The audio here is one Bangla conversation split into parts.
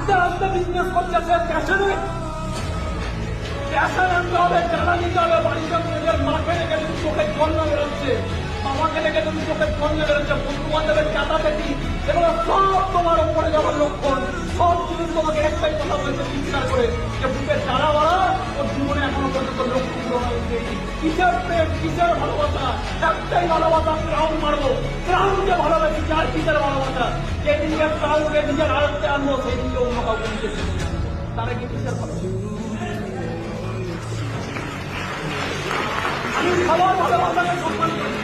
আস্তে আস্তে বিজনেস করতেছে প্যাশনে প্যাশন আনতে হবে, টানা নিতে হবে। বাড়িতে নিজের মাকে রেখে তুমি চোখে জল না বেরোচ্ছে, বাবাকে রেখে তুমি চোখে জল না বেরোচ্ছে, বন্ধু বান্ধবের চাঁদাপেটি, এগুলো সব তোমার উপরে যাওয়ার লক্ষণ। সব জিনিস তোমাকে একটাই কথা বলছে চিৎকার করে যে বুকের চারা বাড়া ওর জীবনে এখনো পর্যন্ত লক্ষ্য পূরণ হয়েছে। কিসের প্রেম, কিসের ভালোবাসা? একটাই ভালোবাসা, ক্রাউন মারবো, ক্রাউনকে ভালোবাসি। চার কিসের ভালোবাসা? যেদিনকে ক্রাউনকে নিজের আয়ত্তে আনবো সেদিনকে অন্য কাউকে নিজে তারা কি কিসের ভালোবাসা? আমি সবার ভালোবাসাকে সম্মান করি,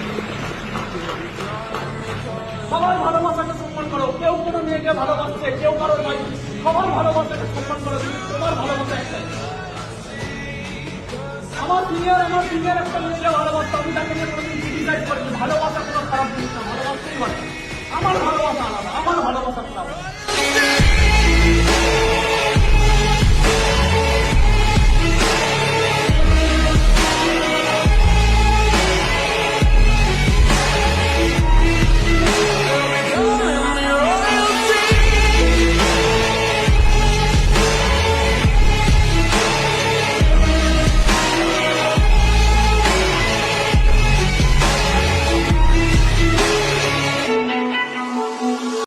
সবার ভালোবাসাকে সম্মান করো। কেউ কোনো মেয়েকে ভালোবাসছে, কেউ কারো নয়, সবার ভালোবাসাকে সম্মান করো। তোমার ভালোবাসা একটাই। আমার দিনের একটা মেয়েকে ভালোবাসতো, আমি তাকে নিয়ে কোনোদিন ক্রিটিসাইজ করিনি। ভালোবাসা কোনো খারাপ জিনিস না, ভালোবাসতেই পারে। আমার ভালোবাসা আলাদা, আমার ভালোবাসা খারাপ।